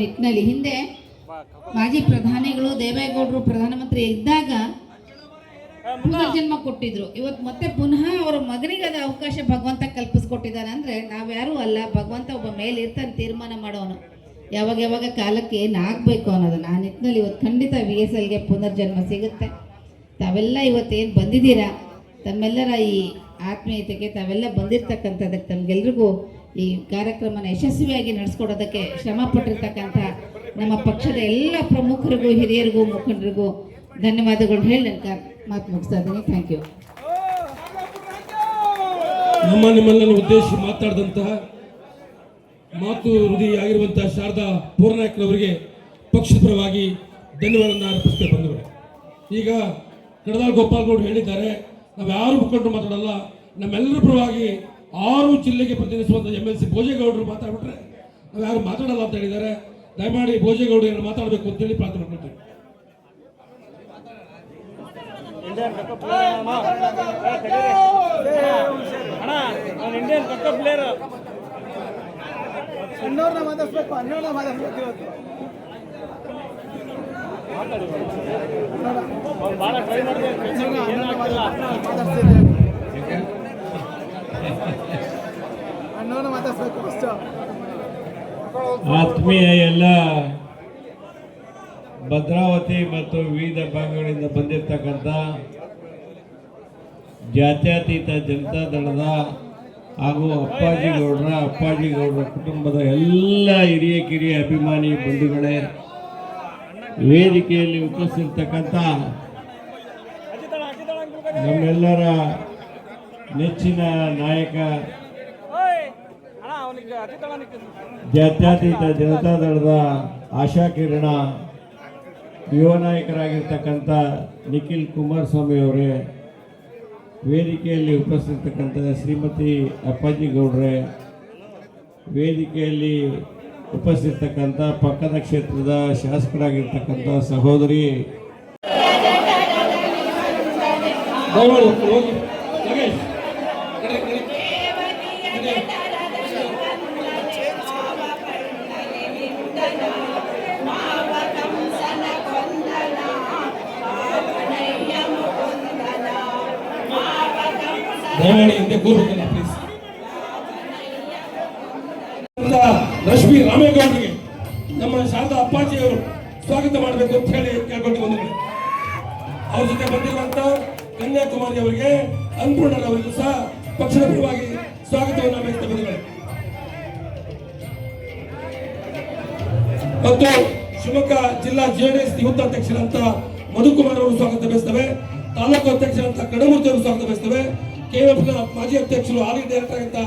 ನಿಟ್ಟಿನಲ್ಲಿ ಹಿಂದೆ ಮಾಜಿ ಪ್ರಧಾನಿಗಳು ದೇವೇಗೌಡರು ಪ್ರಧಾನಮಂತ್ರಿ ಇದ್ದಾಗ ಪುನರ್ಜನ್ಮ ಕೊಟ್ಟಿದ್ರು. ಇವತ್ತು ಮತ್ತೆ ಪುನಃ ಅವರ ಮಗನಿಗೆ ಅದು ಅವಕಾಶ ಭಗವಂತ ಕಲ್ಪಿಸ್ಕೊಟ್ಟಿದ್ದಾರೆ. ಅಂದರೆ ನಾವ್ಯಾರೂ ಅಲ್ಲ, ಭಗವಂತ ಒಬ್ಬ ಮೇಲೆ ಇರ್ತಾನೆ, ತೀರ್ಮಾನ ಮಾಡೋನು ಯಾವಾಗ ಯಾವಾಗ ಕಾಲಕ್ಕೆ ಏನಾಗಬೇಕು ಅನ್ನೋದನ್ನು. ಆ ನಿಟ್ಟಿನಲ್ಲಿ ಇವತ್ತು ಖಂಡಿತ VSLಗೆ ಪುನರ್ಜನ್ಮ ಸಿಗುತ್ತೆ. ತಾವೆಲ್ಲ ಇವತ್ತೇನು ಬಂದಿದ್ದೀರಾ, ತಮ್ಮೆಲ್ಲರ ಈ ಆತ್ಮೀಯತೆಗೆ ತಾವೆಲ್ಲ ಬಂದಿರ್ತಕ್ಕಂಥದ್ದಕ್ಕೆ ತಮಗೆಲ್ರಿಗೂ ಈ ಕಾರ್ಯಕ್ರಮನ ಯಶಸ್ವಿಯಾಗಿ ನಡೆಸ್ಕೊಡೋದಕ್ಕೆ ಶ್ರಮ ಪಟ್ಟಿರ್ತಕ್ಕಂಥ ನಮ್ಮ ಪಕ್ಷದ ಎಲ್ಲ ಪ್ರಮುಖರಿಗೂ ಹಿರಿಯರಿಗೂ ಮುಖಂಡರಿಗೂ ಧನ್ಯವಾದಗಳು ಹೇಳಿ ನನ್ನ ಮಾತು ಮುಗಿಸ್ತಾ ಇದ್ದೀನಿ. Thank you. ನಿಮ್ಮೆಲ್ಲರನ್ನು ಉದ್ದೇಶಿಸಿ ಮಾತಾಡಿದಂತಹ ಮಾತು ಹೃದಯ ಆಗಿರುವಂತಹ ಶಾರದಾ ಪೂರ್ಣಾಯಕರವರಿಗೆ ಪಕ್ಷದ ಪರವಾಗಿ ಧನ್ಯವಾದವನ್ನು ಅರ್ಪಿಸ್ತೇವೆ. ಬಂಧುಗಳೇ, ಈಗ ಕಡದಾಳ್ ಗೋಪಾಲ್ಗೌಡರು ಹೇಳಿದ್ದಾರೆ, ನಾವು ಯಾರು ಮುಖಂಡರು ಮಾತಾಡಲ್ಲ, ನಮ್ಮೆಲ್ಲರ ಪರವಾಗಿ 6 ಜಿಲ್ಲೆಗೆ ಪ್ರತಿನಿಧಿಸುವಂಥ MLC ಭೋಜೇಗೌಡರು ಮಾತಾಡ್ಬಿಟ್ರೆ ನಾವು ಯಾರು ಮಾತಾಡಲ್ಲ ಅಂತ ಹೇಳಿದ್ದಾರೆ. ದಯಮಾಡಿ ಭೋಜೇಗೌಡರು ಏನಾರು ಮಾತಾಡಬೇಕು ಅಂತೇಳಿ ಪ್ರಾರ್ಥನೆ ಮಾಡ್ಕೊಳ್ತೀವಿ. ಇಂಡಿಯನ್ ಕಪ್ ಪ್ಲೇಯರ್ ಅನ್ನೋರ್ನ ಮಾತಾಡ್ಸ್ಬೇಕು, ಅನ್ನೋರ್ನ ಮಾತಾಡ್ಸ್ಬೇಕು. ಭಾಳ ಟ್ರೈ ಮಾಡಿದೆ, ಅನ್ನೋರ್ನ ಮಾತಾಡ್ಸ್ಬೇಕು ಫಸ್ಟ್. ಆತ್ಮೀಯ ಎಲ್ಲ ಭದ್ರಾವತಿ ಮತ್ತು ವಿವಿಧ ಭಾಗಗಳಿಂದ ಬಂದಿರತಕ್ಕಂಥ ಜಾತ್ಯತೀತ ಜನತಾ ದಳದ ಹಾಗೂ ಅಪ್ಪಾಜಿಗೌಡರ ಕುಟುಂಬದ ಎಲ್ಲ ಹಿರಿಯ ಕಿರಿಯ ಅಭಿಮಾನಿ ಬಂಧುಗಳೇ, ವೇದಿಕೆಯಲ್ಲಿ ಉಪಸ್ಥಿತಕ್ಕಂಥ ನಮ್ಮೆಲ್ಲರ ನೆಚ್ಚಿನ ನಾಯಕ ಜಾತ್ಯತೀತ ಜನತಾ ದಳದ ಆಶಾಕಿರಣ ಯುವ ನಾಯಕರಾಗಿರ್ತಕ್ಕಂಥ ನಿಖಿಲ್ ಕುಮಾರಸ್ವಾಮಿ ಅವರೇ, ವೇದಿಕೆಯಲ್ಲಿ ಉಪಸ್ಥಿತಕ್ಕಂಥ ಶ್ರೀಮತಿ ಅಪ್ಪಾಜಿಗೌಡ್ರೆ, ವೇದಿಕೆಯಲ್ಲಿ ಉಪಸ್ಥಿತಕ್ಕಂಥ ಪಕ್ಕದ ಕ್ಷೇತ್ರದ ಶಾಸಕರಾಗಿರ್ತಕ್ಕಂಥ ಸಹೋದರಿ ರಶ್ಮಿ ರಾಮೇಗೌಡರಿಗೆ ನಮ್ಮ ಶಾರದಾ ಅಪ್ಪಾಜಿಯವರು ಸ್ವಾಗತ ಮಾಡಬೇಕು ಅಂತ ಹೇಳಿ ಕೇಳ್ಕೊಂಡು ಬಂದಿದ್ದಾರೆ. ಅವ್ರ ಜೊತೆ ಬಂದಿರುವಂತ ಕನ್ಯಾಕುಮಾರಿ ಅವರಿಗೆ, ಅನ್ನಪೂರ್ಣರವರಿಗೂ ಸಹ ಪಕ್ಷದ ಪರವಾಗಿ ಸ್ವಾಗತವನ್ನು ಬಯಸ್ತಾ ಬಂದಿದ್ದಾರೆ. ಮತ್ತು ಶಿವಮೊಗ್ಗ ಜಿಲ್ಲಾ JDS ಯುವತ ಅಧ್ಯಕ್ಷರಂತ ಮಧುಕುಮಾರ್ ಅವರು ಸ್ವಾಗತ ಬಯಸ್ತೇವೆ. ತಾಲೂಕು ಅಧ್ಯಕ್ಷರಂತ ಕಡಮೂರ್ತಿ ಅವರು ಸ್ವಾಗತ ಬಯಸ್ತೇವೆ. KFF ಮಾಜಿ ಅಧ್ಯಕ್ಷರು ಆರ್ ಡೈರೆಕ್ಟರ್ ಅಂತ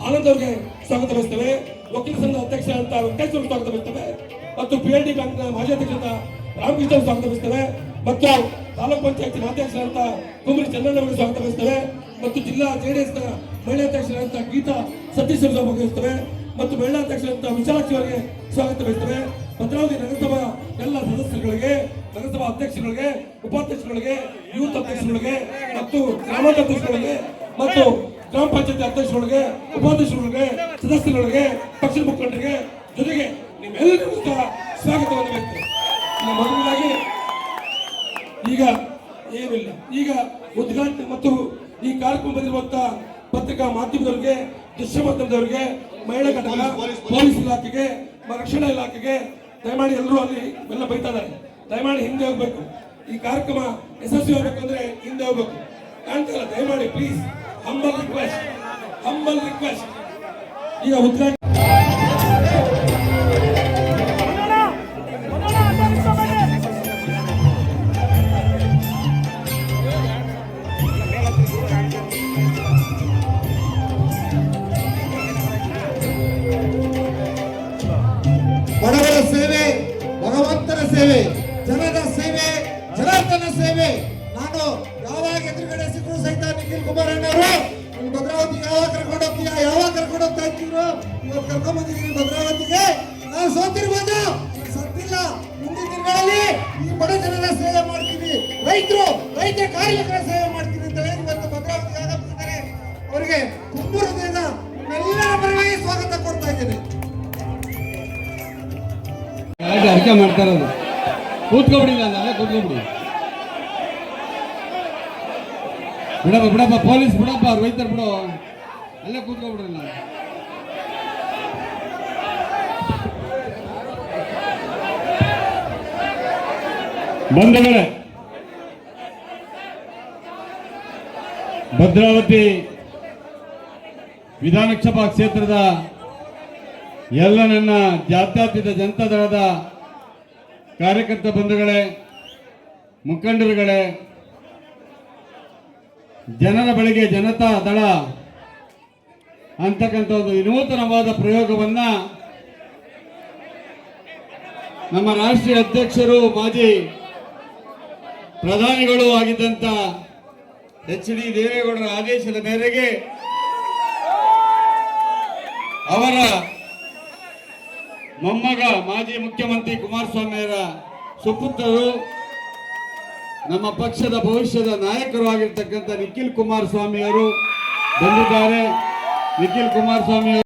ಆನಂದ್ ಅವರಿಗೆ ಸ್ವಾಗತ ಬಯಸ್ತೇವೆ. ವಕೀಲ ಸಂಘ ಅಧ್ಯಕ್ಷ ಅಂತ ವೆಂಕಟೇಶ್ ಅವರು ಸ್ವಾಗತ ಬಯಸ್ತೇವೆ. ಮತ್ತು PLD ಬ್ಯಾಂಕ್ನ ಮಾಜಿ ಅಧ್ಯಕ್ಷ ರಾಮಕೃಷ್ಣ ಅವರು ಸ್ವಾಗತ ಬಯಸ್ತೇವೆ. ಮತ್ತು ತಾಲೂಕು ಪಂಚಾಯತ್ ಅಧ್ಯಕ್ಷರಂತ ಕುಮರಿ ಚಂದ್ರಣ್ಣ ಅವರಿಗೆ ಸ್ವಾಗತ ಬಯಸ್ತೇವೆ. ಮತ್ತು ಜಿಲ್ಲಾ JDS ನ ಮಹಿಳಾ ಅಧ್ಯಕ್ಷರಂತ ಗೀತಾ ಸತೀಶ್ ಅವರು ಸ್ವಾಗತ ಬಯಸ್ತೇವೆ. ಮತ್ತು ಮಹಿಳಾ ಅಧ್ಯಕ್ಷರಂತ ವಿಶಾಲಾಕ್ಷಿ ಅವರಿಗೆ ಸ್ವಾಗತ ಬಯಸ್ತೇವೆ. ಭದ್ರಾವತಿ ನಗರಸಭಾ ಎಲ್ಲ ಸದಸ್ಯರುಗಳಿಗೆ, ನಗರಸಭಾ ಅಧ್ಯಕ್ಷರುಗಳಿಗೆ, ಉಪಾಧ್ಯಕ್ಷರುಗಳಿಗೆ, ಯೂತ್ ಅಧ್ಯಕ್ಷರುಗಳಿಗೆ ಮತ್ತು ಗ್ರಾಮಾಂತರ ಅಧ್ಯಕ್ಷರುಗಳಿಗೆ ಮತ್ತು ಗ್ರಾಮ ಪಂಚಾಯತ್ ಅಧ್ಯಕ್ಷರುಗಳಿಗೆ, ಉಪಾಧ್ಯಕ್ಷರುಗಳಿಗೆ, ಸದಸ್ಯರುಗಳಿಗೆ, ಪಕ್ಷದ ಮುಖಂಡರಿಗೆ, ಜೊತೆಗೆ ನಿಮ್ಮೆಲ್ಲರಿಗೂ ಸಹ ಸ್ವಾಗತವನ್ನು ಬಯಸ್ತೇವೆ. ಮೊದಲಾಗಿ ಈಗ ಏನಿಲ್ಲ, ಈಗ ಉದ್ಘಾಟನೆ ಮತ್ತು ಈ ಕಾರ್ಯಕ್ರಮ ಬಂದಿರುವಂತಹ ಪತ್ರಿಕಾ ಮಾಧ್ಯಮದವರಿಗೆ, ದೃಶ್ಯ ಮಾಧ್ಯಮದವರಿಗೆ, ಮಹಿಳಾ ಘಟಕ, ಪೊಲೀಸ್ ಇಲಾಖೆಗೆ, ರಕ್ಷಣಾ ಇಲಾಖೆಗೆ ದಯಮಾಡಿ ಎಲ್ಲರೂ ಅಲ್ಲಿ ಎಲ್ಲ ಬೈತಾ ಇದ್ದಾರೆ, ದಯಮಾಡಿ ಹಿಂದೆ ಹೋಗ್ಬೇಕು. ಈ ಕಾರ್ಯಕ್ರಮ ಯಶಸ್ವಿ ಹೋಗ್ಬೇಕಂದ್ರೆ ಹಿಂದೆ ಹೋಗ್ಬೇಕು. ಕಾಣ್ತಲ್ಲ, ದಯಮಾಡಿ ಪ್ಲೀಸ್, ಹಂಬಲ್ ರಿಕ್ವೆಸ್ಟ್. ಈಗ ಉದ್ಘಾಟನೆ ಬಡವರ ಸೇವೆ, ಭಗವಂತನ ಸೇವೆ, ಜನರ ಸೇವೆ, ಜನಾರ್ದನ ಸೇವೆ. ನಾನು ಯಾವಾಗ ಎದುರುಗಡೆ ಸಿಕ್ಕರು ಸಹಿತ ನಿಖಿಲ್ ಕುಮಾರಣ್ಣವರು ಭದ್ರಾವತಿಗೆ ಯಾವಾಗ ಕರ್ಕೊಂಡು ಹೋಗ್ತೀಯಾ, ಯಾವಾಗ ಕರ್ಕೊಂಡು ಹೋಗ್ತಾ ಇದ್ದೀರೋ, ಇವತ್ತು ಕರ್ಕೊಂಡ್ ಬಂದಿದ್ದೀನಿ ಭದ್ರಾವತಿಗೆ. ನಾನು ಸೋತಿರ್ಬೋದು, ಸತ್ತಿಲ್ಲ. ಮುಂದಿನ ದಿನಗಳಲ್ಲಿ ಈ ಬಡ ಜನರ ಸೇವೆ ಮಾಡ್ತೀನಿ, ರೈತ ಕಾರ್ಮಿಕರ ಸೇವೆ ಮಾಡ್ತೀನಿ ಅಂತ ಹೇಳಿ ಇವತ್ತು ಭದ್ರಾವತಿಗೆ ಆಗಮಿಸಿದ್ದಾರೆ. ಅವರಿಗೆ ತುಂಬ ಹೃದಯದ ಎಲ್ಲರ ಪರವಾಗಿ ಸ್ವಾಗತ ಕೊಡ್ತಾ ಇದ್ದೇನೆ. ಅದಕ್ಕೆ ಮಾಡ್ತಾ ಇರೋದು. ಕೂತ್ಕೊಬಿಡಿಲ್ಲ ಅಲ್ಲೇ ಕೂತ್ಕೊಬಿಡಿ. ಬಿಡಪ್ಪ ಪೊಲೀಸ್ ಬಿಡಪ್ಪ, ಅವ್ರು ಒಯ್ತಾರೆ ಬಿಡು, ಅಲ್ಲೇ ಕೂತ್ಕೊಬಿಡ್ರಲ್ಲ. ಬಂಧುಗಳೇ, ಭದ್ರಾವತಿ ವಿಧಾನಸಭಾ ಕ್ಷೇತ್ರದ ಎಲ್ಲ ನನ್ನ ಜಾತ್ಯತೀತ ಜನತಾದಳದ ಕಾರ್ಯಕರ್ತ ಬಂಧುಗಳೇ, ಮುಖಂಡರುಗಳೇ, ಜನರ ಬಳಿಗೆ ಜನತಾ ದಳ ಅಂತಕ್ಕಂಥ ಒಂದು ವಿನೂತನವಾದ ಪ್ರಯೋಗವನ್ನ ನಮ್ಮ ರಾಷ್ಟ್ರೀಯ ಅಧ್ಯಕ್ಷರು ಮಾಜಿ ಪ್ರಧಾನಿಗಳು ಆಗಿದ್ದಂಥ ಎಚ್ ಡಿ ದೇವೇಗೌಡರ ಆದೇಶದ ಮೇರೆಗೆ ಅವರ ಮೊಮ್ಮಗ ಮಾಜಿ ಮುಖ್ಯಮಂತ್ರಿ ಕುಮಾರಸ್ವಾಮಿಯವರ ಸುಪುತ್ರರು, ನಮ್ಮ ಪಕ್ಷದ ಭವಿಷ್ಯದ ನಾಯಕರು ಆಗಿರ್ತಕ್ಕಂಥ ನಿಖಿಲ್ ಕುಮಾರಸ್ವಾಮಿಯವರು ಬಂದಿದ್ದಾರೆ. ನಿಖಿಲ್ ಕುಮಾರಸ್ವಾಮಿ